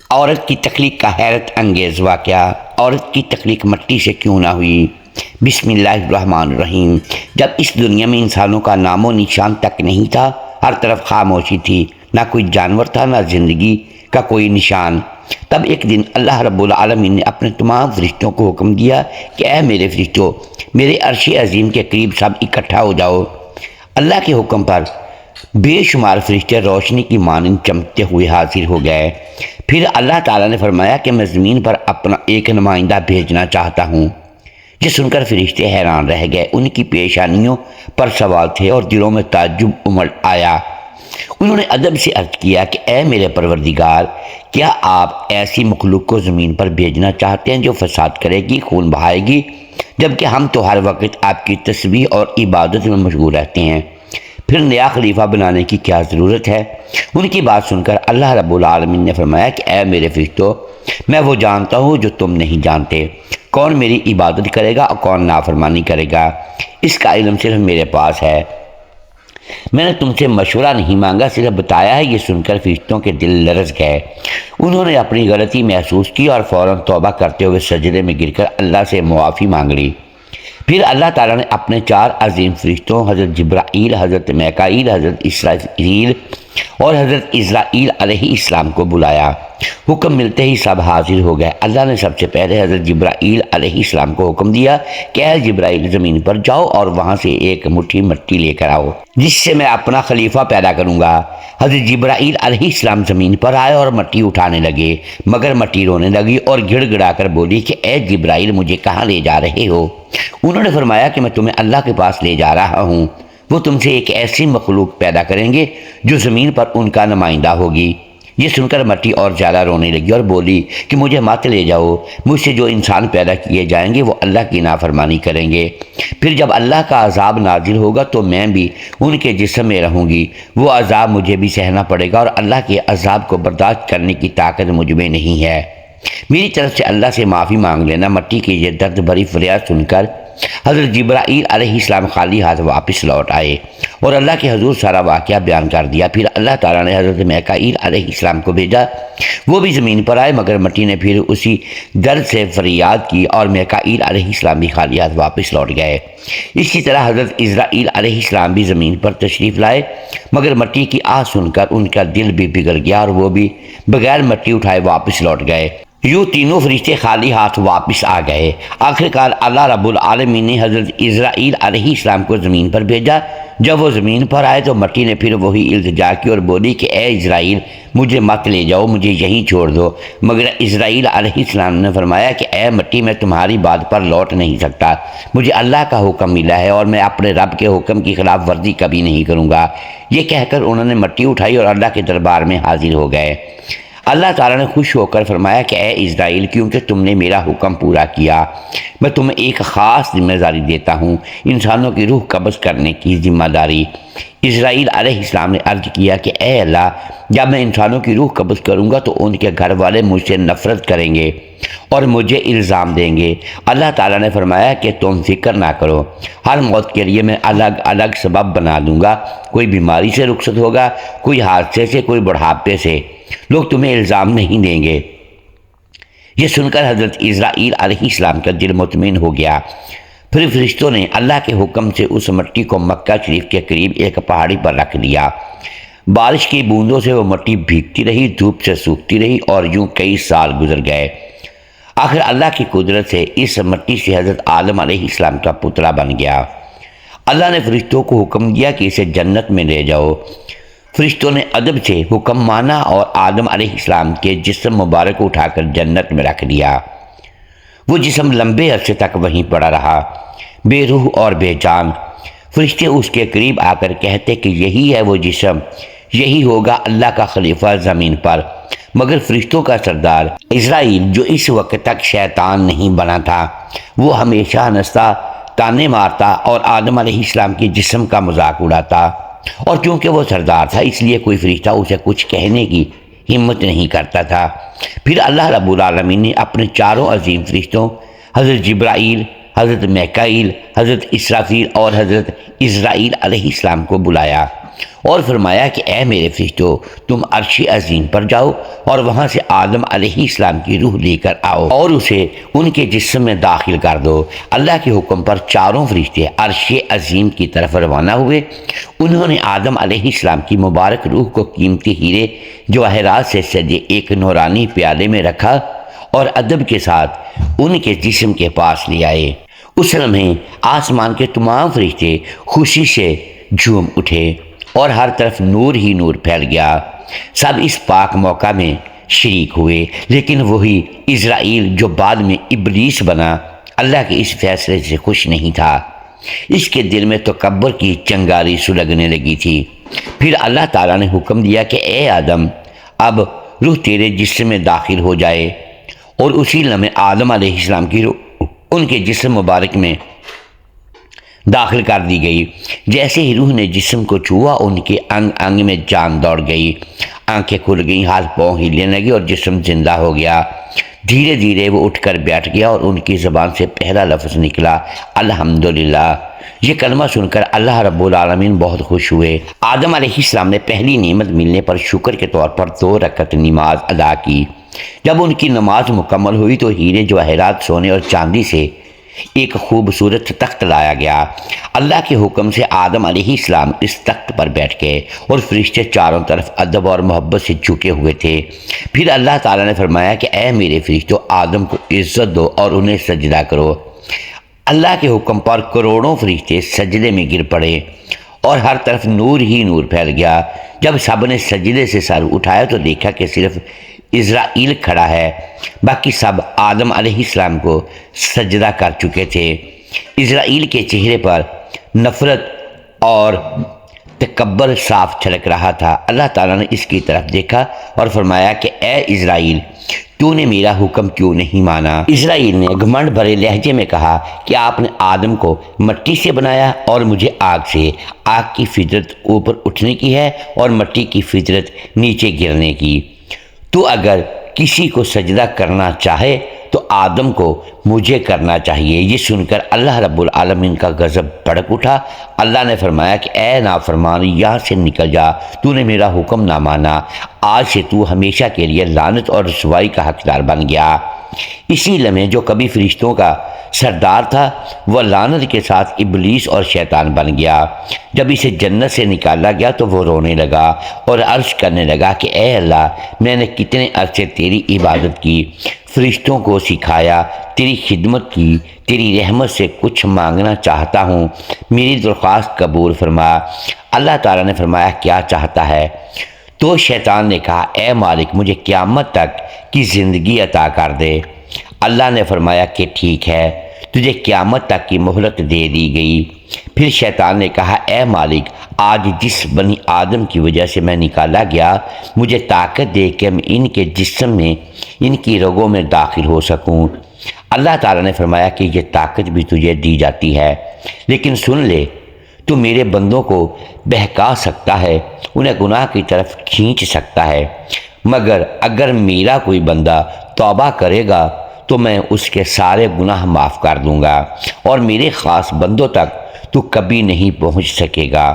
عورت کی تخلیق کا حیرت انگیز واقعہ۔ عورت کی تخلیق مٹی سے کیوں نہ ہوئی؟ بسم اللہ الرحمن الرحیم۔ جب اس دنیا میں انسانوں کا نام و نشان تک نہیں تھا، ہر طرف خاموشی تھی، نہ کوئی جانور تھا، نہ زندگی کا کوئی نشان، تب ایک دن اللہ رب العالمین نے اپنے تمام فرشتوں کو حکم دیا کہ اے میرے فرشتوں، میرے عرش عظیم کے قریب سب اکٹھا ہو جاؤ۔ اللہ کے حکم پر بے شمار فرشتے روشنی کی مانند چمکتے ہوئے حاضر ہو گئے۔ پھر اللہ تعالیٰ نے فرمایا کہ میں زمین پر اپنا ایک نمائندہ بھیجنا چاہتا ہوں۔ یہ سن کر فرشتے حیران رہ گئے، ان کی پیشانیوں پر سوال تھے اور دلوں میں تعجب امڑ آیا۔ انہوں نے ادب سے عرض کیا کہ اے میرے پروردگار، کیا آپ ایسی مخلوق کو زمین پر بھیجنا چاہتے ہیں جو فساد کرے گی، خون بہائے گی، جبکہ ہم تو ہر وقت آپ کی تسبیح اور عبادت میں مشغول رہتے ہیں؟ پھر نیا خلیفہ بنانے کی کیا ضرورت ہے؟ ان کی بات سن کر اللہ رب العالمین نے فرمایا کہ اے میرے فرشتوں، میں وہ جانتا ہوں جو تم نہیں جانتے، کون میری عبادت کرے گا اور کون نافرمانی کرے گا، اس کا علم صرف میرے پاس ہے۔ میں نے تم سے مشورہ نہیں مانگا، صرف بتایا ہے۔ یہ سن کر فرشتوں کے دل لرز گئے، انہوں نے اپنی غلطی محسوس کی اور فوراً توبہ کرتے ہوئے سجدے میں گر کر اللہ سے معافی مانگ لی۔ پھر اللہ تعالیٰ نے اپنے 4 عظیم فرشتوں حضرت جبرائیل، حضرت میکائیل، حضرت اسرافیل اور حضرت اسرائیل علیہ السلام کو بلایا۔ حکم ملتے ہی سب حاضر ہو گئے۔ اللہ نے سب سے پہلے حضرت جبرائیل علیہ السلام کو حکم دیا کہ اے جبرائیل، زمین پر جاؤ اور وہاں سے ایک مٹھی مٹی لے کر آؤ جس سے میں اپنا خلیفہ پیدا کروں گا۔ حضرت جبرائیل علیہ السلام زمین پر آئے اور مٹی اٹھانے لگے، مگر مٹی رونے لگی اور گڑ گڑا کر بولی کہ اے جبرائیل، مجھے کہاں لے جا رہے ہو؟ انہوں نے فرمایا کہ میں تمہیں اللہ کے پاس لے جا رہا ہوں، وہ تم سے ایک ایسی مخلوق پیدا کریں گے جو زمین پر ان کا نمائندہ ہوگی۔ یہ سن کر مٹی اور زیادہ رونے لگی اور بولی کہ مجھے مت لے جاؤ، مجھ سے جو انسان پیدا کیے جائیں گے وہ اللہ کی نافرمانی کریں گے، پھر جب اللہ کا عذاب نازل ہوگا تو میں بھی ان کے جسم میں رہوں گی، وہ عذاب مجھے بھی سہنا پڑے گا اور اللہ کے عذاب کو برداشت کرنے کی طاقت مجھ میں نہیں ہے، میری طرف سے اللہ سے معافی مانگ لینا۔ مٹی کی یہ درد بھری فریاد سن کر حضرت جبرائیل علیہ السلام خالی ہاتھ واپس لوٹ آئے اور اللہ کے حضور سارا واقعہ بیان کر دیا۔ پھر اللہ تعالیٰ نے حضرت میکائیل علیہ السلام کو بھیجا، وہ بھی زمین پر آئے، مگر مٹی نے پھر اسی درد سے فریاد کی اور میکائیل علیہ السلام بھی خالی ہاتھ واپس لوٹ گئے۔ اسی طرح حضرت اسرائیل علیہ السلام بھی زمین پر تشریف لائے، مگر مٹی کی آہ سن کر ان کا دل بھی بگڑ گیا اور وہ بھی بغیر مٹی اٹھائے واپس لوٹ گئے۔ یوں تینوں فرشتے خالی ہاتھ واپس آ گئے۔ آخرکار اللہ رب العالمین نے حضرت اسرائیل علیہ السلام کو زمین پر بھیجا۔ جب وہ زمین پر آئے تو مٹی نے پھر وہی التجا کی اور بولی کہ اے اسرائیل، مجھے مت لے جاؤ، مجھے یہیں چھوڑ دو، مگر اسرائیل علیہ السلام نے فرمایا کہ اے مٹی، میں تمہاری بات پر لوٹ نہیں سکتا، مجھے اللہ کا حکم ملا ہے اور میں اپنے رب کے حکم کی خلاف ورزی کبھی نہیں کروں گا۔ یہ کہہ کر انہوں نے مٹی اٹھائی اور اللہ کے دربار میں حاضر ہو گئے۔ اللہ تعالیٰ نے خوش ہو کر فرمایا کہ اے اسرائیل، کیونکہ تم نے میرا حکم پورا کیا، میں تمہیں ایک خاص ذمہ داری دیتا ہوں، انسانوں کی روح قبض کرنے کی ذمہ داری۔ اسرائیل علیہ السلام نے عرض کیا کہ اے اللہ، جب میں انسانوں کی روح قبض کروں گا تو ان کے گھر والے مجھ سے نفرت کریں گے اور مجھے الزام دیں گے۔ اللہ تعالیٰ نے فرمایا کہ تم فکر نہ کرو، ہر موت کے لیے میں الگ الگ سبب بنا دوں گا، کوئی بیماری سے رخصت ہوگا، کوئی حادثے سے، کوئی بڑھاپے سے، لوگ تمہیں الزام نہیں دیں گے۔ یہ سن کر حضرت اسرائیل علیہ السلام کا دل مطمئن ہو گیا۔ پھر فرشتوں نے اللہ کے حکم سے اس مٹی کو مکہ شریف کے قریب ایک پہاڑی پر رکھ دیا۔ بارش کی بوندوں سے وہ مٹی بھیگتی رہی، دھوپ سے سوکھتی رہی اور یوں کئی سال گزر گئے۔ آخر اللہ کی قدرت سے اس مٹی سے حضرت آدم علیہ السلام کا پتلا بن گیا۔ اللہ نے فرشتوں کو حکم دیا کہ اسے جنت میں لے جاؤ۔ فرشتوں نے ادب سے حکم مانا اور آدم علیہ السلام کے جسم مبارک اٹھا کر جنت میں رکھ دیا۔ وہ جسم لمبے عرصے تک وہیں پڑا رہا، بے روح اور بے جان۔ فرشتے اس کے قریب آ کر کہتے کہ یہی ہے وہ جسم، یہی ہوگا اللہ کا خلیفہ زمین پر، مگر فرشتوں کا سردار اسرائیل، جو اس وقت تک شیطان نہیں بنا تھا، وہ ہمیشہ ہنستا، تانے مارتا اور آدم علیہ السلام کے جسم کا مذاق اڑاتا، اور چونکہ وہ سردار تھا اس لیے کوئی فرشتہ اسے کچھ کہنے کی ہمت نہیں کرتا تھا۔ پھر اللہ رب العالمین نے اپنے 4 عظیم فرشتوں حضرت جبرائیل، حضرت میکائیل، حضرت اسرافیل اور حضرت اسرائیل علیہ السلام کو بلایا اور فرمایا کہ اے میرے فرشتوں، تم عرش عظیم پر جاؤ اور وہاں سے آدم علیہ السلام کی روح لے کر آؤ اور اسے ان کے جسم میں داخل کر دو۔ اللہ کے حکم پر چاروں فرشتے عرش عظیم کی طرف روانہ ہوئے۔ انہوں نے آدم علیہ السلام کی مبارک روح کو قیمتی ہیرے جواہرات سے سجے ایک نورانی پیالے میں رکھا اور ادب کے ساتھ ان کے جسم کے پاس لے آئے۔ اس لمحے آسمان کے تمام فرشتے خوشی سے جھوم اٹھے اور ہر طرف نور ہی نور پھیل گیا۔ سب اس پاک موقع میں شریک ہوئے، لیکن وہی اسرائیل جو بعد میں ابلیس بنا اللہ کے اس فیصلے سے خوش نہیں تھا۔ اس کے دل میں تکبر کی چنگاری سلگنے لگی تھی۔ پھر اللہ تعالیٰ نے حکم دیا کہ اے آدم، اب روح تیرے جسم میں داخل ہو جائے، اور اسی لمحے آدم علیہ السلام کی روح ان کے جسم مبارک میں داخل کر دی گئی۔ جیسے ہی روح نے جسم کو چھوا، ان کے انگ انگ میں جان دوڑ گئی، آنکھیں کھل گئیں، ہاتھ پاؤں ہلنے لگے اور جسم زندہ ہو گیا۔ دھیرے دھیرے وہ اٹھ کر بیٹھ گیا اور ان کی زبان سے پہلا لفظ نکلا، الحمدللہ۔ یہ کلمہ سن کر اللہ رب العالمین بہت خوش ہوئے۔ آدم علیہ السلام نے پہلی نعمت ملنے پر شکر کے طور پر 2 رکعت نماز ادا کی۔ جب ان کی نماز مکمل ہوئی تو ہیرے جواہرات، سونے اور چاندی سے ایک خوبصورت تخت لایا گیا۔ اللہ کے حکم سے آدم علیہ السلام اس تخت پر بیٹھ گئے اور فرشتے چاروں طرف ادب اور محبت سے جھکے ہوئے تھے۔ پھر اللہ تعالیٰ نے فرمایا کہ اے میرے فرشتوں، آدم کو عزت دو اور انہیں سجدہ کرو۔ اللہ کے حکم پر کروڑوں فرشتے سجدے میں گر پڑے اور ہر طرف نور ہی نور پھیل گیا۔ جب سب نے سجدے سے سر اٹھایا تو دیکھا کہ صرف اسرائیل کھڑا ہے، باقی سب آدم علیہ السلام کو سجدہ کر چکے تھے۔ اسرائیل کے چہرے پر نفرت اور تکبر صاف چھلک رہا تھا۔ اللہ تعالیٰ نے اس کی طرف دیکھا اور فرمایا کہ اے اسرائیل، تو نے میرا حکم کیوں نہیں مانا؟ اسرائیل نے گھمنڈ بھرے لہجے میں کہا کہ آپ نے آدم کو مٹی سے بنایا اور مجھے آگ سے۔ آگ کی فطرت اوپر اٹھنے کی ہے اور مٹی کی فطرت نیچے گرنے کی۔ تو اگر کسی کو سجدہ کرنا چاہے تو آدم کو مجھے کرنا چاہیے۔ یہ سن کر اللہ رب العالمین کا غضب بھڑک اٹھا۔ اللہ نے فرمایا کہ اے نافرمان، یہاں سے نکل جا، تو نے میرا حکم نہ مانا، آج سے تو ہمیشہ کے لیے لعنت اور رسوائی کا حقدار بن گیا۔ اسی لمحے جو کبھی فرشتوں کا سردار تھا وہ لعنت کے ساتھ ابلیس اور شیطان بن گیا۔ جب اسے جنت سے نکالا گیا تو وہ رونے لگا اور عرض کرنے لگا کہ اے اللہ، میں نے کتنے عرصے تیری عبادت کی، فرشتوں کو سکھایا، تیری خدمت کی، تیری رحمت سے کچھ مانگنا چاہتا ہوں، میری درخواست قبول فرما۔ اللہ تعالیٰ نے فرمایا کیا چاہتا ہے؟ تو شیطان نے کہا اے مالک، مجھے قیامت تک کی زندگی عطا کر دے۔ اللہ نے فرمایا کہ ٹھیک ہے، تجھے قیامت تک کی مہلت دے دی گئی۔ پھر شیطان نے کہا اے مالک، آج جس بنی آدم کی وجہ سے میں نکالا گیا، مجھے طاقت دے کہ میں ان کے جسم میں، ان کی رگوں میں داخل ہو سکوں۔ اللہ تعالیٰ نے فرمایا کہ یہ طاقت بھی تجھے دی جاتی ہے، لیکن سن لے، تو میرے بندوں کو بہکا سکتا ہے، انہیں گناہ کی طرف کھینچ سکتا ہے، مگر اگر میرا کوئی بندہ توبہ کرے گا تو میں اس کے سارے گناہ معاف کر دوں گا اور میرے خاص بندوں تک تو کبھی نہیں پہنچ سکے گا۔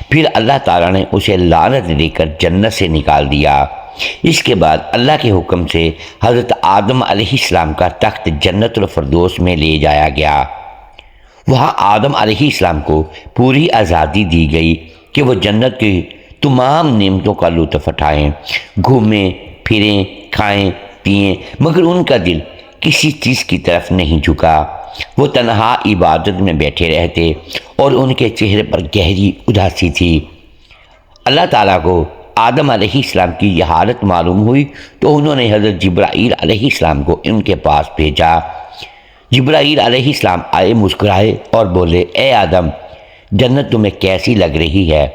پھر اللہ تعالیٰ نے اسے لعنت دے کر جنت سے نکال دیا۔ اس کے بعد اللہ کے حکم سے حضرت آدم علیہ السلام کا تخت جنت الفردوس میں لے جایا گیا۔ وہاں آدم علیہ السلام کو پوری آزادی دی گئی کہ وہ جنت کی تمام نعمتوں کا لطف اٹھائیں، گھومیں پھریں، کھائیں پئیں، مگر ان کا دل کسی چیز کی طرف نہیں جھکا۔ وہ تنہا عبادت میں بیٹھے رہتے اور ان کے چہرے پر گہری اداسی تھی۔ اللہ تعالیٰ کو آدم علیہ السلام کی یہ حالت معلوم ہوئی تو انہوں نے حضرت جبرائیل علیہ السلام کو ان کے پاس بھیجا۔ جبرائیل علیہ السلام آئے، مسکرائے اور بولے اے آدم، جنت تمہیں کیسی لگ رہی ہے؟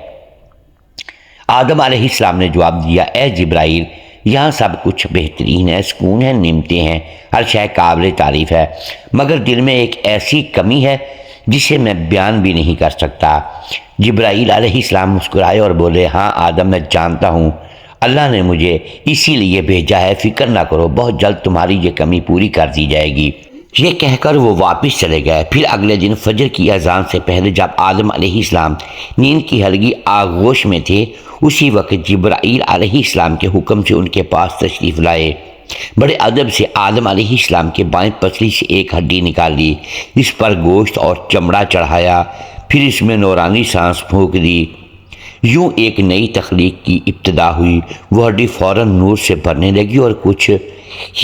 آدم علیہ السلام نے جواب دیا اے جبرائیل، یہاں سب کچھ بہترین ہے، سکون ہے، نعمتیں ہیں، ہر شے قابل تعریف ہے، مگر دل میں ایک ایسی کمی ہے جسے میں بیان بھی نہیں کر سکتا۔ جبرائیل علیہ السلام مسکرائے اور بولے ہاں آدم، میں جانتا ہوں، اللہ نے مجھے اسی لیے بھیجا ہے، فکر نہ کرو، بہت جلد تمہاری یہ کمی پوری کر دی جائے گی۔ یہ کہہ کر وہ واپس چلے گئے۔ پھر اگلے دن فجر کی اذان سے پہلے جب آدم علیہ السلام نیند کی ہلکی آغوش میں تھے، اسی وقت جبرائیل علیہ السلام کے حکم سے ان کے پاس تشریف لائے۔ بڑے ادب سے آدم علیہ السلام کے بائیں پسلی سے ایک ہڈی نکال لی، اس پر گوشت اور چمڑا چڑھایا، پھر اس میں نورانی سانس پھونک دی۔ یوں ایک نئی تخلیق کی ابتدا ہوئی۔ وہ ہڈی فوراً نور سے بھرنے لگی اور کچھ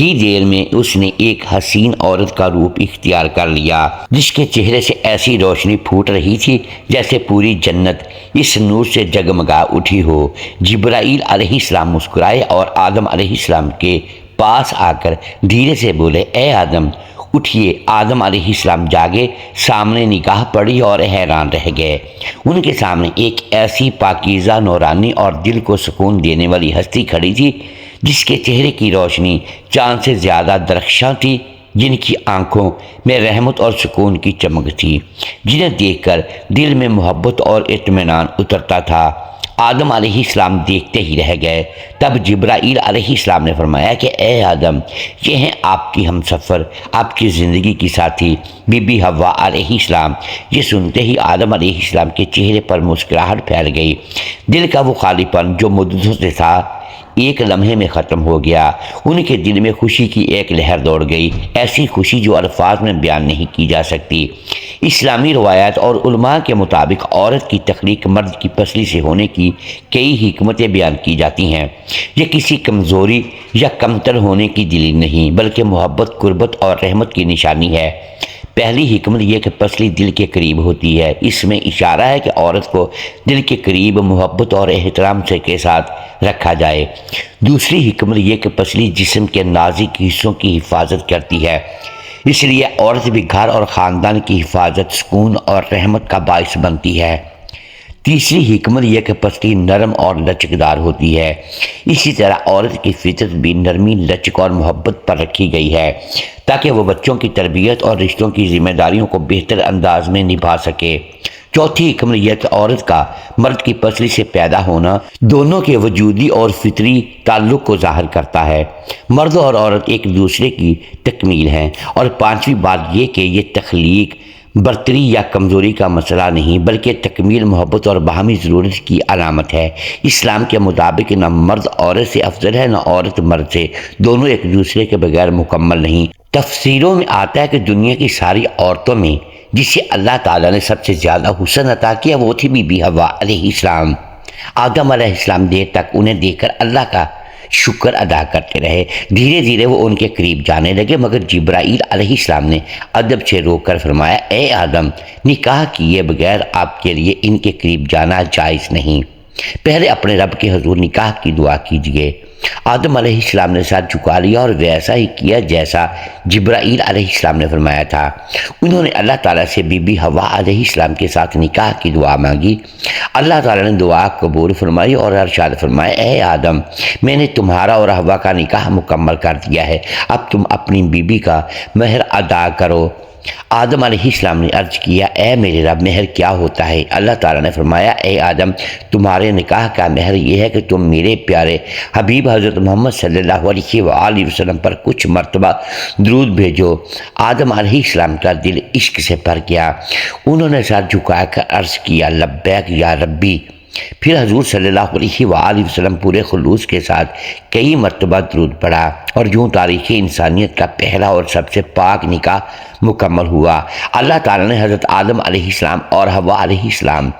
ہی دیر میں اس نے ایک حسین عورت کا روپ اختیار کر لیا، جس کے چہرے سے ایسی روشنی پھوٹ رہی تھی جیسے پوری جنت اس نور سے جگمگا اٹھی ہو۔ جبرائیل علیہ السلام مسکرائے اور آدم علیہ السلام کے پاس آ کر دھیرے سے بولے، اے آدم اٹھئے۔ آدم علیہ السلام جاگے، سامنے نگاہ پڑی اور حیران رہ گئے۔ ان کے سامنے ایک ایسی پاکیزہ، نورانی اور دل کو سکون دینے والی ہستی کھڑی تھی جس کے چہرے کی روشنی چاند سے زیادہ درخشاں تھی، جن کی آنکھوں میں رحمت اور سکون کی چمک تھی، جنہیں دیکھ کر دل میں محبت اور اطمینان اترتا تھا۔ آدم علیہ السلام دیکھتے ہی رہ گئے۔ تب جبرائیل علیہ السلام نے فرمایا کہ اے آدم، یہ ہیں آپ کی ہم سفر، آپ کی زندگی کی ساتھی بی بی حوا علیہ السلام۔ یہ سنتے ہی آدم علیہ السلام کے چہرے پر مسکراہٹ پھیل گئی۔ دل کا وہ خالی پن جو مدتوں سے تھا ایک لمحے میں ختم ہو گیا۔ ان کے دل میں خوشی کی ایک لہر دوڑ گئی، ایسی خوشی جو الفاظ میں بیان نہیں کی جا سکتی۔ اسلامی روایات اور علماء کے مطابق عورت کی تخلیق مرد کی پسلی سے ہونے کی کئی حکمتیں بیان کی جاتی ہیں۔ یہ کسی کمزوری یا کمتر ہونے کی دلیل نہیں، بلکہ محبت، قربت اور رحمت کی نشانی ہے۔ پہلی حکمت یہ کہ پسلی دل کے قریب ہوتی ہے۔ اس میں اشارہ ہے کہ عورت کو دل کے قریب محبت اور احترام سے کے ساتھ رکھا جائے۔ دوسری حکمت یہ کہ پسلی جسم کے نازک حصوں کی حفاظت کرتی ہے، اس لیے عورت بھی گھر اور خاندان کی حفاظت، سکون اور رحمت کا باعث بنتی ہے۔ تیسری حکمت یہ کہ پسلی نرم اور لچکدار ہوتی ہے، اسی طرح عورت کی فطرت بھی نرمی، لچک اور محبت پر رکھی گئی ہے تاکہ وہ بچوں کی تربیت اور رشتوں کی ذمہ داریوں کو بہتر انداز میں نبھا سکے۔ چوتھی حکمت یہ کہ عورت کا مرد کی پسلی سے پیدا ہونا دونوں کے وجودی اور فطری تعلق کو ظاہر کرتا ہے۔ مرد اور عورت ایک دوسرے کی تکمیل ہیں۔ اور پانچویں بات یہ کہ یہ تخلیق برتری یا کمزوری کا مسئلہ نہیں، بلکہ تکمیل، محبت اور باہمی ضرورت کی علامت ہے۔ اسلام کے مطابق نہ مرد عورت سے افضل ہے، نہ عورت مرد سے، دونوں ایک دوسرے کے بغیر مکمل نہیں۔ تفسیروں میں آتا ہے کہ دنیا کی ساری عورتوں میں جسے اللہ تعالیٰ نے سب سے زیادہ حسن عطا کیا وہ تھی بی بی حوا علیہ السلام۔ آدم علیہ السلام دیر تک انہیں دیکھ کر اللہ کا شکر ادا کرتے رہے۔ دھیرے دھیرے وہ ان کے قریب جانے لگے، مگر جبرائیل علیہ السلام نے ادب سے روک کر فرمایا، اے آدم، نکاح کیے بغیر آپ کے لیے ان کے قریب جانا جائز نہیں، پہلے اپنے رب کے حضور نکاح کی دعا کیجیے۔ آدم علیہ السلام نے سر جھکا لیا اور ویسا ہی کیا جیسا جبرائیل علیہ السلام نے فرمایا تھا۔ انہوں نے اللہ تعالیٰ سے بی بی حوا علیہ السلام کے ساتھ نکاح کی دعا مانگی۔ اللہ تعالیٰ نے دعا قبول فرمائی اور ارشاد فرمایا، اے آدم، میں نے تمہارا اور حوا کا نکاح مکمل کر دیا ہے، اب تم اپنی بیوی کا مہر ادا کرو۔ آدم علیہ السلام نے عرض کیا، اے میرے رب، مہر کیا ہوتا ہے؟ اللہ تعالیٰ نے فرمایا، اے آدم، تمہارے نکاح کا مہر یہ ہے کہ تم میرے پیارے حبیب حضرت محمد صلی اللہ علیہ وآلہ وسلم پر کچھ مرتبہ درود بھیجو۔ آدم علیہ السلام کا دل عشق سے بھر گیا۔ انہوں نے سر جھکا کر عرض کیا، لبیک یا ربی۔ پھر حضور صلی اللہ علیہ وآلہ وسلم پورے خلوص کے ساتھ کئی مرتبہ درود پڑھا اور یوں تاریخ انسانیت کا پہلا اور سب سے پاک نکاح مکمل ہوا۔ اللہ تعالیٰ نے حضرت آدم علیہ السلام اور حوا علیہ السلام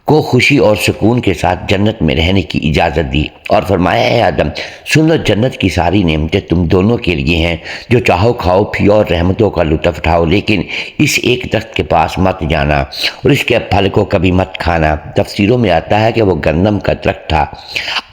کو خوشی اور سکون کے ساتھ جنت میں رہنے کی اجازت دی اور فرمایا، اے آدم، سن لو، جنت کی ساری نعمتیں تم دونوں کے لیے ہیں، جو چاہو کھاؤ پیو اور رحمتوں کا لطف اٹھاؤ، لیکن اس ایک درخت کے پاس مت جانا اور اس کے پھل کو کبھی مت کھانا۔ تفسیروں میں آتا ہے کہ وہ گندم کا درخت تھا۔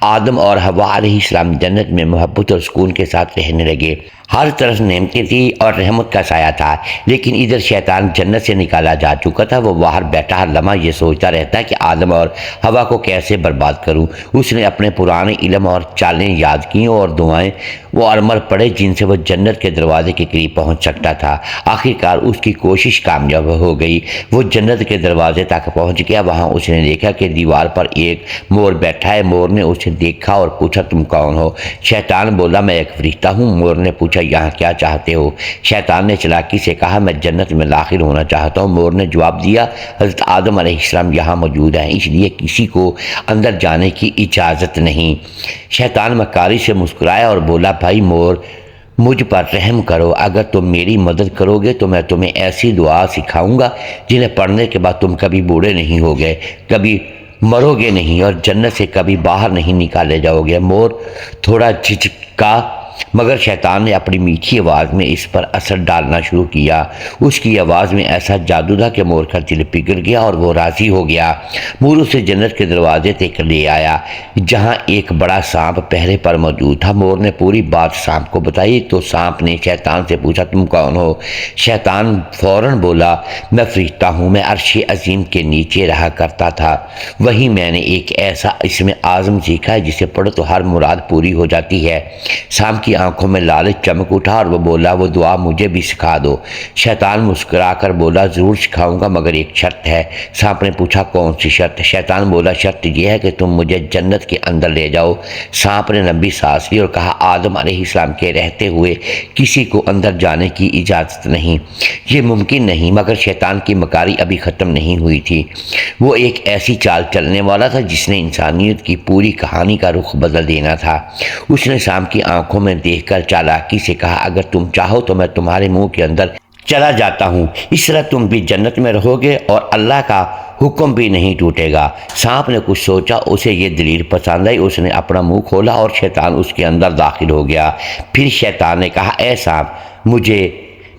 آدم اور حوا علیہ السلام جنت میں محبت اور سکون کے ساتھ رہنے لگے۔ ہر طرف نعمتیں تھی اور رحمت کا سایہ تھا، لیکن ادھر شیطان جنت سے نکالا جا چکا تھا۔ وہ باہر بیٹھا ہر لمحہ یہ سوچتا رہتا کہ آدم اور حوا کو کیسے برباد کروں۔ اس نے اپنے پرانے علم اور چالیں یاد کیں اور دعائیں وہ عمل پڑھے جن سے وہ جنت کے دروازے کے قریب پہنچ سکتا تھا۔ آخرکار اس کی کوشش کامیاب ہو گئی۔ وہ جنت کے دروازے تک پہنچ گیا۔ وہاں اس نے دیکھا کہ دیوار پر ایک مور بیٹھا ہے۔ مور نے اسے دیکھا اور پوچھا، تم کون ہو؟ شیطان بولا، میں ایک فرشتہ ہوں۔ مور نے پوچھا، پوچھا یہاں کیا چاہتے ہو؟ شیطان نے چلاکی سے کہا میں جنت میں داخل ہونا چاہتا ہوں۔ مور نے جواب دیا حضرت آدم علیہ السلام یہاں موجود ہیں، اس لیے کسی کو اندر جانے کی اجازت نہیں۔ شیطان مکاری سے مسکرایا اور بولا بھائی مور مجھ پر رحم کرو، اگر تم میری مدد کرو گے تو میں تمہیں ایسی دعا سکھاؤں گا جنہیں پڑھنے کے بعد تم کبھی بوڑھے نہیں ہوگے، کبھی مرو گے نہیں اور جنت سے کبھی باہر نہیں نکالے جاؤ گے۔ مور تھوڑا جھجکا مگر شیطان نے اپنی میٹھی آواز میں اس پر اثر ڈالنا شروع کیا۔ اس کی آواز میں ایسا جادو تھا کہ مور کا دل پگھل گیا اور وہ راضی ہو گیا۔ مور اسے جنت کے دروازے تک لے آیا جہاں ایک بڑا سانپ پہرے پر موجود تھا۔ مور نے پوری بات سانپ کو بتائی تو سانپ نے شیطان سے پوچھا تم کون ہو؟ شیطان فوراً بولا میں فرشتہ ہوں، میں عرش عظیم کے نیچے رہا کرتا تھا، وہیں میں نے ایک ایسا اسم اعظم سیکھا ہے جسے پڑھو تو ہر مراد پوری ہو جاتی ہے۔ سانپ کی آنکھوں میں لالچ چمک اٹھا اور وہ بولا وہ دعا مجھے بھی سکھا دو۔ شیطان مسکرا کر بولا ضرور سکھاؤں گا مگر ایک شرط ہے۔ سانپ نے پوچھا کون سی شرط؟ شیطان بولا شرط یہ ہے کہ تم مجھے جنت کے اندر لے جاؤ۔ سانپ نے لمبی سانس لی اور کہا آدم علیہ السلام کے رہتے ہوئے کسی کو اندر جانے کی اجازت نہیں، یہ ممکن نہیں۔ مگر شیطان کی مکاری ابھی ختم نہیں ہوئی تھی۔ وہ ایک ایسی چال چلنے والا تھا جس نے انسانیت کی پوری کہانی کا رخ بدل دینا تھا۔ اس نے سانپ کی آنکھوں میں دیکھ کر چالاکی سے کہا اگر تم چاہو تو میں تمہارے منہ کے اندر چلا جاتا ہوں، اس طرح تم بھی جنت میں رہو گے اور اللہ کا حکم بھی نہیں ٹوٹے گا۔ سانپ نے کچھ سوچا، اسے یہ دلیل پسند آئی، اس نے اپنا منہ کھولا اور شیطان اس کے اندر داخل ہو گیا۔ پھر شیطان نے کہا اے سانپ مجھے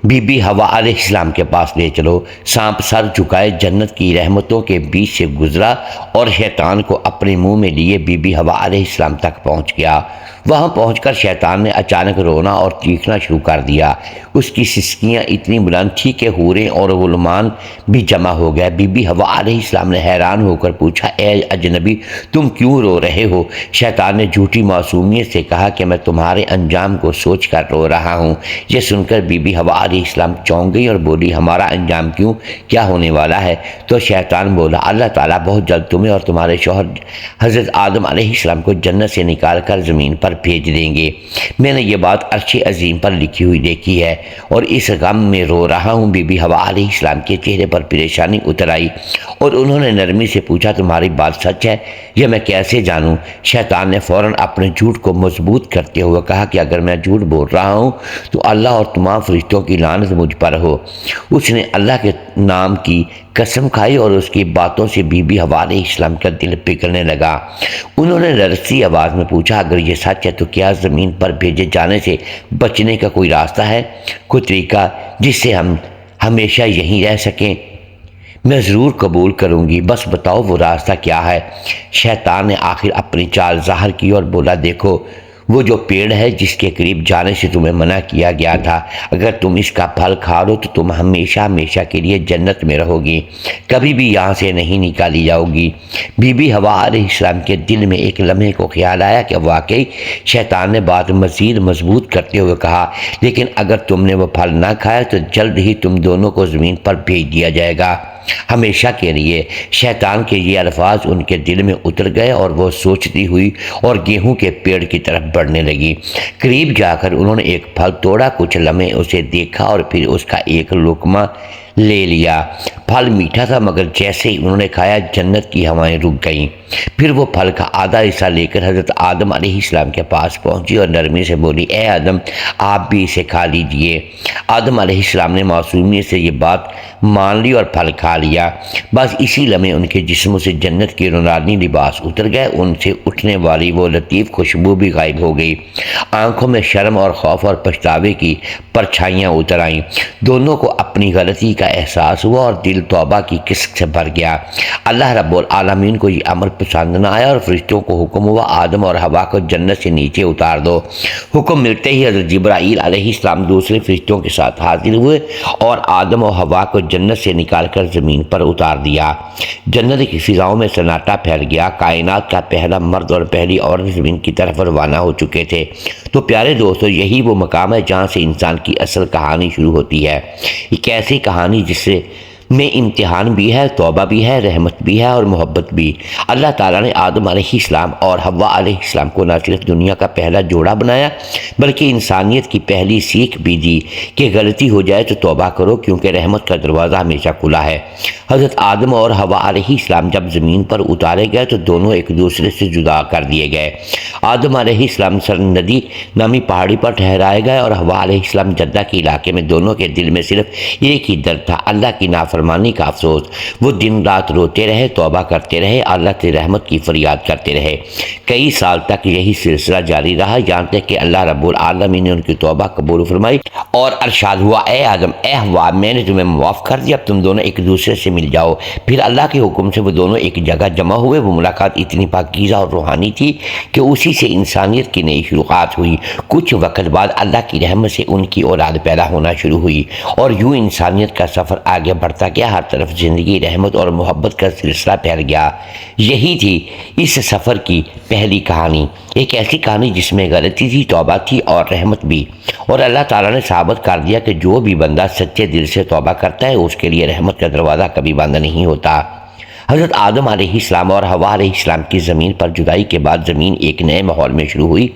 بی بی ہوا علیہ السلام کے پاس لے چلو۔ سانپ سر جھکائے جنت کی رحمتوں کے بیچ سے گزرا اور شیطان کو اپنے منہ میں لیے بی بی ہوا علیہ السلام تک پہنچ گیا۔ وہاں پہنچ کر شیطان نے اچانک رونا اور چیخنا شروع کر دیا۔ اس کی سسکیاں اتنی بلند تھی کہ حوریں اور غلامان بھی جمع ہو گئے۔ بی بی ہوا علیہ السلام نے حیران ہو کر پوچھا اے اجنبی تم کیوں رو رہے ہو؟ شیطان نے جھوٹی معصومیت سے کہا کہ میں تمہارے انجام کو سوچ کر رو رہا ہوں۔ یہ سن کر بی بی ہوا علیہ السلام چونک گئی اور بولی ہمارا انجام کیوں، کیا ہونے والا ہے؟ تو شیطان بولا اللہ تعالیٰ بہت جلد تمہیں اور تمہارے شوہر حضرت آدم علیہ السلام کو جنت سے نکال کر زمین پر بھیج دیں گے۔ میں نے یہ بات عرش عظیم پر لکھی ہوئی دیکھی ہے اور اس غم میں رو رہا ہوں۔ بی بی ہوا علیہ السلام کے چہرے پر پریشانی اتر آئی اور انہوں نے نرمی سے پوچھا تمہاری بات سچ ہے؟ یہ میں کیسے جانوں؟ شیطان نے فوراً اپنے جھوٹ کو مضبوط کرتے ہوئے کہا کہ اگر میں جھوٹ بول رہا ہوں تو اللہ اور تمام فرشتوں کی لعنت مجھ پر ہو۔ اس نے اللہ کے نام کی قسم کھائی اور اس کی باتوں سے بی بی ہوا علیہ السلام کا دل پگھلنے لگا۔ انہوں نے لرزتی آواز میں پوچھا اگر یہ سچ ہے تو کیا زمین پر بھیجے جانے سے بچنے کا کوئی راستہ ہے، کوئی طریقہ جس سے ہم ہمیشہ یہیں رہ سکیں؟ میں ضرور قبول کروں گی، بس بتاؤ وہ راستہ کیا ہے؟ شیطان نے آخر اپنی چال ظاہر کی اور بولا دیکھو وہ جو پیڑ ہے جس کے قریب جانے سے تمہیں منع کیا گیا تھا، اگر تم اس کا پھل کھا لو تو تم ہمیشہ ہمیشہ کے لیے جنت میں رہو گی، کبھی بھی یہاں سے نہیں نکالی جاؤ گی۔ بی بی ہوا علیہ السلام کے دل میں ایک لمحے کو خیال آیا کہ واقعی شیطان نے بات مزید مضبوط کرتے ہوئے کہا لیکن اگر تم نے وہ پھل نہ کھایا تو جلد ہی تم دونوں کو زمین پر بھیج دیا جائے گا ہمیشہ کے لیے۔ شیطان کے یہ الفاظ ان کے دل میں اتر گئے اور وہ سوچتی ہوئی اور گیہوں کے پیڑ کی طرف بڑھنے لگی۔ قریب جا کر انہوں نے ایک پھل توڑا، کچھ لمحے اسے دیکھا اور پھر اس کا ایک لقمہ لے لیا۔ پھل میٹھا تھا مگر جیسے ہی انہوں نے کھایا جنت کی ہوائیں رک گئیں۔ پھر وہ پھل کا آدھا حصہ لے کر حضرت آدم علیہ السلام کے پاس پہنچی اور نرمی سے بولی اے آدم آپ بھی اسے کھا لیجئے۔ آدم علیہ السلام نے معصومیت سے یہ بات مان لی اور پھل کھا لیا۔ بس اسی لمحے ان کے جسموں سے جنت کے نورانی لباس اتر گئے، ان سے اٹھنے والی وہ لطیف خوشبو بھی غائب ہو گئی۔ آنکھوں میں شرم اور خوف اور پچھتاوے کی پرچھائیاں اتر آئیں۔ دونوں کو اپنی غلطی کا احساس ہوا اور دل توبہ کی کسک سے بھر گیا۔ اللہ رب العالمین کو یہ امر پسند نہ آیا اور فرشتوں کو حکم ہوا آدم اور ہوا کو جنت سے نیچے اتار دو۔ حکم ملتے ہی حضرت جبرائیل علیہ السلام دوسرے فرشتوں کے ساتھ حاضر ہوئے اور آدم اور ہوا کو جنت سے نکال کر زمین پر اتار دیا۔ جنت کی فضاؤں میں سناٹا پھیل گیا۔ کائنات کا پہلا مرد اور پہلی عورت زمین کی طرف روانہ ہو چکے تھے۔ تو پیارے دوستو یہی وہ مقام ہے جہاں سے انسان کی اصل کہانی شروع ہوتی ہے۔ ایک ایسی کہانی جس سے میں امتحان بھی ہے، توبہ بھی ہے، رحمت بھی ہے اور محبت بھی۔ اللہ تعالیٰ نے آدم علیہ السلام اور حوا علیہ السلام کو نہ صرف دنیا کا پہلا جوڑا بنایا بلکہ انسانیت کی پہلی سیکھ بھی دی کہ غلطی ہو جائے تو توبہ کرو، کیونکہ رحمت کا دروازہ ہمیشہ کھلا ہے۔ حضرت آدم اور حوا علیہ السلام جب زمین پر اتارے گئے تو دونوں ایک دوسرے سے جدا کر دیے گئے۔ آدم علیہ السلام سرندی نامی پہاڑی پر ٹھہرائے گئے اور حوا علیہ السلام جدہ کے علاقے میں۔ دونوں کے دل میں صرف ایک ہی درد تھا، اللہ کی نافرمانی کا افسوس۔ وہ دن رات روتے رہے، توبہ کرتے رہے، اللہ سے رحمت کی فریاد کرتے رہے۔ کئی سال تک یہی سلسلہ جاری رہا، یہاں تک کہ اللہ رب العالمین نے ان کی توبہ قبول فرمائی اور ارشاد ہوا، اے آدم، اے حوا، میں نے تمہیں معاف کر دیا، اب تم دونوں ایک دوسرے سے مل جاؤ۔ پھر اللہ کے حکم سے وہ دونوں ایک جگہ جمع ہوئے۔ وہ ملاقات اتنی پاکیزہ اور روحانی تھی کہ اسی سے انسانیت کی نئی شروعات ہوئی۔ کچھ وقت بعد اللہ کی رحمت سے ان کی اولاد پیدا ہونا شروع ہوئی اور یوں انسانیت کا سفر آگے بڑھتا گیا، ہر طرف زندگی، رحمت اور محبت کا سلسلہ پھیل گیا۔ یہی تھی اس سفر کی پہلی کہانی، ایک ایسی کہانی جس میں غلطی تھی، توبہ تھی اور رحمت بھی، اور اللہ تعالیٰ نے ثابت کر دیا کہ جو بھی بندہ سچے دل سے توبہ کرتا ہے اس کے لیے رحمت کا دروازہ کبھی بند نہیں ہوتا۔ حضرت آدم علیہ السلام اور حوا علیہ السلام کی زمین پر جدائی کے بعد زمین ایک نئے ماحول میں شروع ہوئی۔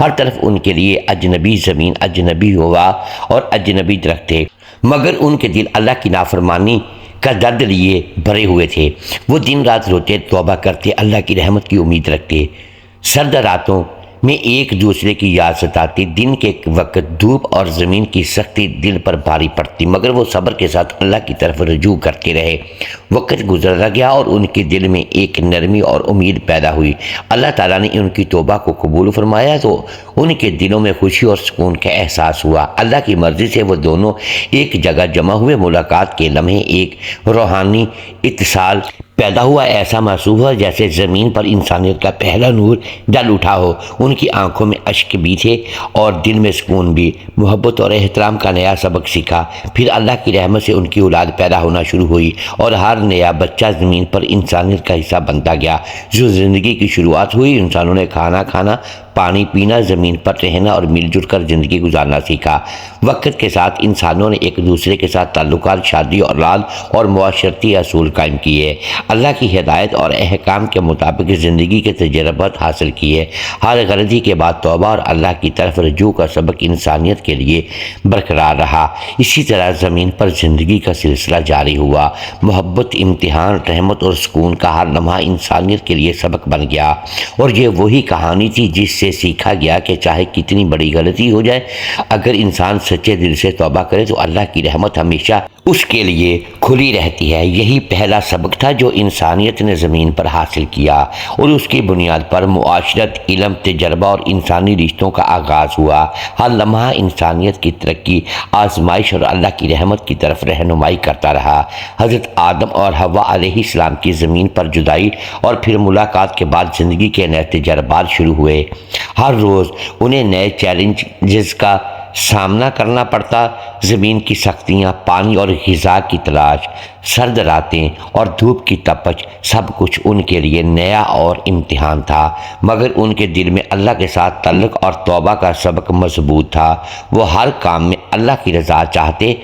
ہر طرف ان کے لیے اجنبی زمین، اجنبی ہوا اور اجنبی درخت تھے، مگر ان کے دل اللہ کی نافرمانی کا درد لیے بھرے ہوئے تھے۔ وہ دن رات روتے، توبہ کرتے، اللہ کی رحمت کی امید رکھتے۔ سرد راتوں میں ایک دوسرے کی یاد ستاتی، دن کے وقت دھوپ اور زمین کی سختی دل پر بھاری پڑتی، مگر وہ صبر کے ساتھ اللہ کی طرف رجوع کرتے رہے۔ وقت گزرتا گیا اور ان کے دل میں ایک نرمی اور امید پیدا ہوئی۔ اللہ تعالیٰ نے ان کی توبہ کو قبول فرمایا تو ان کے دلوں میں خوشی اور سکون کا احساس ہوا۔ اللہ کی مرضی سے وہ دونوں ایک جگہ جمع ہوئے۔ ملاقات کے لمحے ایک روحانی اتصال پیدا ہوا، ایسا محسوس ہوا جیسے زمین پر انسانیت کا پہلا نور ڈل اٹھا ہو۔ ان کی آنکھوں میں اشک بھی تھے اور دل میں سکون بھی۔ محبت اور احترام کا نیا سبق سیکھا۔ پھر اللہ کی رحمت سے ان کی اولاد پیدا ہونا شروع ہوئی اور ہر نیا بچہ زمین پر انسانیت کا حصہ بنتا گیا۔ جو زندگی کی شروعات ہوئی، انسانوں نے کھانا کھانا، پانی پینا، زمین پر رہنا اور مل جل کر زندگی گزارنا سیکھا۔ وقت کے ساتھ انسانوں نے ایک دوسرے کے ساتھ تعلقات، شادی، اولاد اور معاشرتی اصول قائم کیے۔ اللہ کی ہدایت اور احکام کے مطابق زندگی کے تجربات حاصل کیے۔ ہر غلطی کے بعد توبہ اور اللہ کی طرف رجوع کا سبق انسانیت کے لیے برقرار رہا۔ اسی طرح زمین پر زندگی کا سلسلہ جاری ہوا۔ محبت، امتحان، رحمت اور سکون کا ہر لمحہ انسانیت کے لیے سبق بن گیا، اور یہ وہی کہانی تھی جس سے سیکھا گیا کہ چاہے کتنی بڑی غلطی ہو جائے، اگر انسان سچے دل سے توبہ کرے تو اللہ کی رحمت ہمیشہ اس کے لیے کھلی رہتی ہے۔ یہی پہلا سبق تھا جو انسانیت نے زمین پر حاصل کیا، اور اس کی بنیاد پر معاشرت، علم، تجربہ اور انسانی رشتوں کا آغاز ہوا۔ ہر لمحہ انسانیت کی ترقی، آزمائش اور اللہ کی رحمت کی طرف رہنمائی کرتا رہا۔ حضرت آدم اور حوا علیہ السلام کی زمین پر جدائی اور پھر ملاقات کے بعد زندگی کے نئے تجربات شروع ہوئے۔ ہر روز انہیں نئے چیلنجز کا سامنا کرنا پڑتا۔ زمین کی سختیاں، پانی اور غذا کی تلاش، سرد راتیں اور دھوپ کی تپش، سب کچھ ان کے لیے نیا اور امتحان تھا، مگر ان کے دل میں اللہ کے ساتھ تعلق اور توبہ کا سبق مضبوط تھا۔ وہ ہر کام میں اللہ کی رضا چاہتے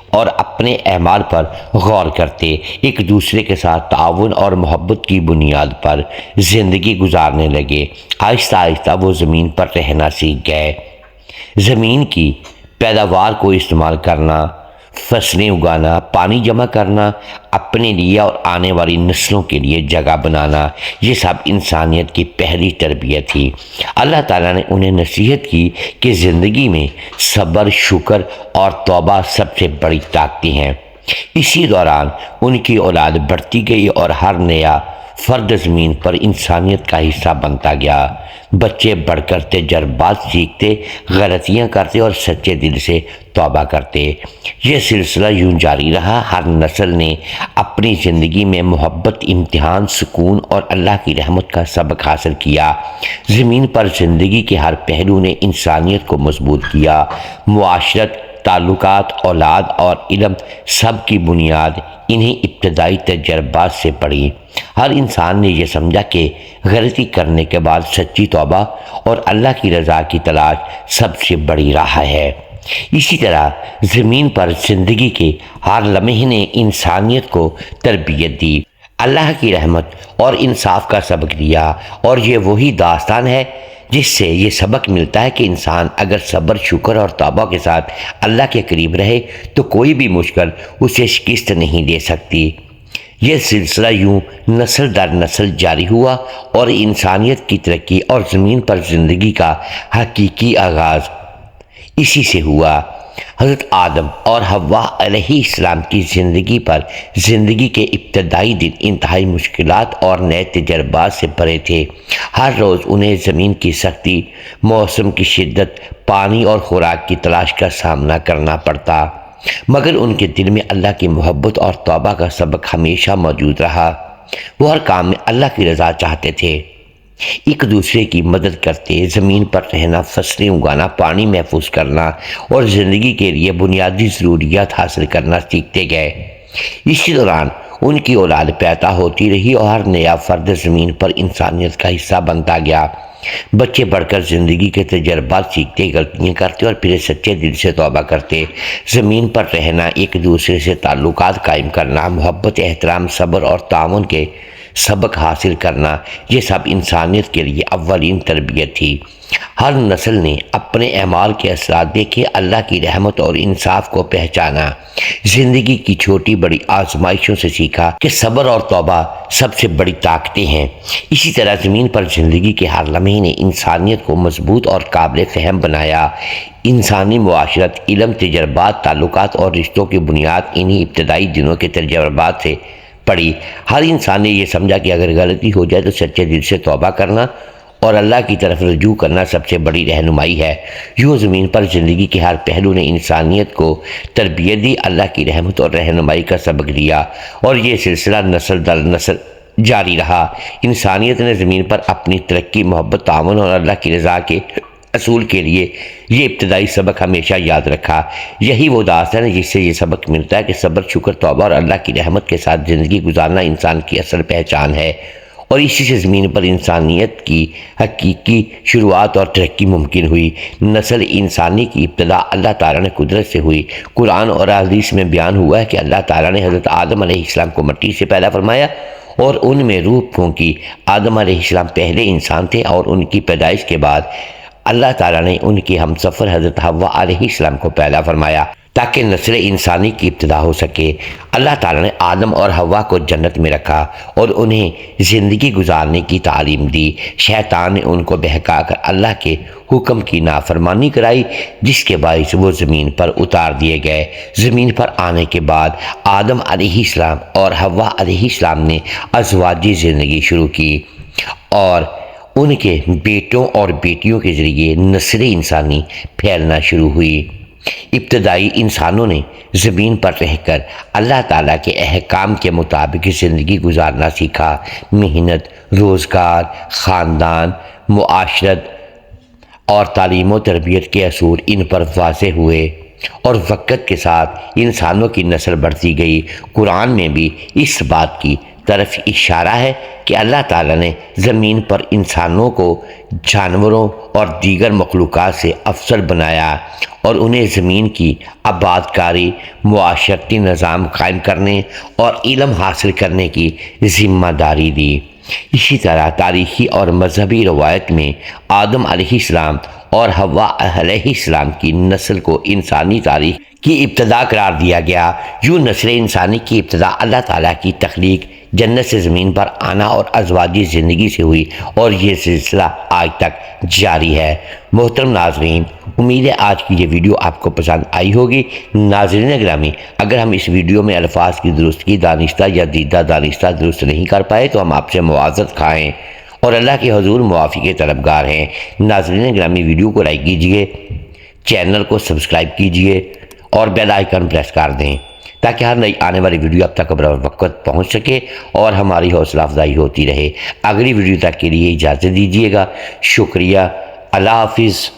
اور اپنے اعمال پر غور کرتے، ایک دوسرے کے ساتھ تعاون اور محبت کی بنیاد پر زندگی گزارنے لگے۔ آہستہ آہستہ وہ زمین پر رہنا سیکھ گئے، زمین کی پیداوار کو استعمال کرنا، فصلیں اگانا، پانی جمع کرنا، اپنے لیے اور آنے والی نسلوں کے لیے جگہ بنانا، یہ سب انسانیت کی پہلی تربیت تھی۔ اللہ تعالیٰ نے انہیں نصیحت کی کہ زندگی میں صبر، شکر اور توبہ سب سے بڑی طاقتیں ہیں۔ اسی دوران ان کی اولاد بڑھتی گئی اور ہر نیا فرد زمین پر انسانیت کا حصہ بنتا گیا۔ بچے بڑھ کر تجربات سیکھتے، غلطیاں کرتے اور سچے دل سے توبہ کرتے۔ یہ سلسلہ یوں جاری رہا۔ ہر نسل نے اپنی زندگی میں محبت، امتحان، سکون اور اللہ کی رحمت کا سبق حاصل کیا۔ زمین پر زندگی کے ہر پہلو نے انسانیت کو مضبوط کیا۔ معاشرت، تعلقات، اولاد اور علم، سب کی بنیاد انہیں ابتدائی تجربات سے پڑی۔ ہر انسان نے یہ سمجھا کہ غلطی کرنے کے بعد سچی توبہ اور اللہ کی رضا کی تلاش سب سے بڑی راہ ہے۔ اسی طرح زمین پر زندگی کے ہر لمحے نے انسانیت کو تربیت دی، اللہ کی رحمت اور انصاف کا سبق دیا، اور یہ وہی داستان ہے جس سے یہ سبق ملتا ہے کہ انسان اگر صبر، شکر اور توبہ کے ساتھ اللہ کے قریب رہے تو کوئی بھی مشکل اسے شکست نہیں دے سکتی۔ یہ سلسلہ یوں نسل در نسل جاری ہوا اور انسانیت کی ترقی اور زمین پر زندگی کا حقیقی آغاز اسی سے ہوا۔ حضرت آدم اور حوا علیہ السلام کی زندگی کے ابتدائی دن انتہائی مشکلات اور نئے تجربات سے بھرے تھے۔ ہر روز انہیں زمین کی سختی، موسم کی شدت، پانی اور خوراک کی تلاش کا سامنا کرنا پڑتا، مگر ان کے دل میں اللہ کی محبت اور توبہ کا سبق ہمیشہ موجود رہا۔ وہ ہر کام میں اللہ کی رضا چاہتے تھے، ایک دوسرے کی مدد کرتے، زمین پر رہنا، فصلیں اگانا، پانی محفوظ کرنا اور زندگی کے لیے بنیادی ضروریات حاصل کرنا سیکھتے گئے۔ اسی دوران ان کی اولاد پیدا ہوتی رہی اور ہر نیا فرد زمین پر انسانیت کا حصہ بنتا گیا۔ بچے بڑھ کر زندگی کے تجربات سیکھتے، غلطیاں کرتے اور پھر سچے دل سے توبہ کرتے۔ زمین پر رہنا، ایک دوسرے سے تعلقات قائم کرنا، محبت، احترام، صبر اور تعاون کے سبق حاصل کرنا، یہ سب انسانیت کے لیے اولین تربیت تھی۔ ہر نسل نے اپنے اعمال کے اثرات دیکھے، اللہ کی رحمت اور انصاف کو پہچانا، زندگی کی چھوٹی بڑی آزمائشوں سے سیکھا کہ صبر اور توبہ سب سے بڑی طاقتیں ہیں۔ اسی طرح زمین پر زندگی کے ہر لمحے نے انسانیت کو مضبوط اور قابل فہم بنایا۔ انسانی معاشرت، علم، تجربات، تعلقات اور رشتوں کی بنیاد انہی ابتدائی دنوں کے تجربات سے پڑی۔ ہر انسان نے یہ سمجھا کہ اگر غلطی ہو جائے تو سچے دل سے توبہ کرنا اور اللہ کی طرف رجوع کرنا سب سے بڑی رہنمائی ہے۔ یوں زمین پر زندگی کے ہر پہلو نے انسانیت کو تربیت دی، اللہ کی رحمت اور رہنمائی کا سبق دیا، اور یہ سلسلہ نسل در نسل جاری رہا۔ انسانیت نے زمین پر اپنی ترقی، محبت، تعاون اور اللہ کی رضا کے اصول کے لیے یہ ابتدائی سبق ہمیشہ یاد رکھا۔ یہی وہ داستان ہے جس سے یہ سبق ملتا ہے کہ صبر، شکر، توبہ اور اللہ کی رحمت کے ساتھ زندگی گزارنا انسان کی اصل پہچان ہے، اور اسی سے زمین پر انسانیت کی حقیقی شروعات اور ترقی ممکن ہوئی۔ نسل انسانی کی ابتدا اللہ تعالیٰ نے قدرت سے ہوئی۔ قرآن اور حدیث میں بیان ہوا ہے کہ اللہ تعالیٰ نے حضرت آدم علیہ السلام کو مٹی سے پیدا فرمایا اور ان میں روح پھونکی۔ آدم علیہ السلام پہلے انسان تھے اور ان کی پیدائش کے بعد اللہ تعالیٰ نے ان کی ہمسفر حضرت حوا علیہ السلام کو پیدا فرمایا تاکہ نسل انسانی کی ابتدا ہو سکے۔ اللہ تعالیٰ نے آدم اور حوا کو جنت میں رکھا اور انہیں زندگی گزارنے کی تعلیم دی۔ شیطان نے ان کو بہکا کر اللہ کے حکم کی نافرمانی کرائی، جس کے باعث وہ زمین پر اتار دیے گئے۔ زمین پر آنے کے بعد آدم علیہ السلام اور حوا علیہ السلام نے ازواجی زندگی شروع کی اور ان کے بیٹوں اور بیٹیوں کے ذریعے نسل انسانی پھیلنا شروع ہوئی۔ ابتدائی انسانوں نے زمین پر رہ کر اللہ تعالیٰ کے احکام کے مطابق زندگی گزارنا سیکھا۔ محنت، روزگار، خاندان، معاشرت اور تعلیم و تربیت کے اصول ان پر واضح ہوئے اور وقت کے ساتھ انسانوں کی نسل بڑھتی گئی۔ قرآن میں بھی اس بات کی طرف اشارہ ہے کہ اللہ تعالیٰ نے زمین پر انسانوں کو جانوروں اور دیگر مخلوقات سے افضل بنایا اور انہیں زمین کی آباد کاری، معاشرتی نظام قائم کرنے اور علم حاصل کرنے کی ذمہ داری دی۔ اسی طرح تاریخی اور مذہبی روایت میں آدم علیہ السلام اور حوا علیہ السلام کی نسل کو انسانی تاریخ کی ابتدا قرار دیا گیا۔ یوں نسل انسانی کی ابتدا اللہ تعالیٰ کی تخلیق، جنت سے زمین پر آنا اور ازواجی زندگی سے ہوئی، اور یہ سلسلہ آج تک جاری ہے۔ محترم ناظرین، امید ہے آج کی یہ ویڈیو آپ کو پسند آئی ہوگی۔ ناظرین گرامی، اگر ہم اس ویڈیو میں الفاظ کی درستگی دانستہ یا دیدہ دانستہ درست نہیں کر پائے تو ہم آپ سے معذرت خواہیں اور اللہ کے حضور معافی کے طلبگار ہیں۔ ناظرین گرامی، ویڈیو کو لائک کیجئے، چینل کو سبسکرائب کیجئے اور بیل آئیکن پریس کر دیں تاکہ ہر نئی آنے والی ویڈیو اب تک برابر وقت پہنچ سکے اور ہماری حوصلہ افزائی ہوتی رہے۔ اگلی ویڈیو تک کے لیے اجازت دیجیے گا۔ شکریہ۔ اللہ حافظ۔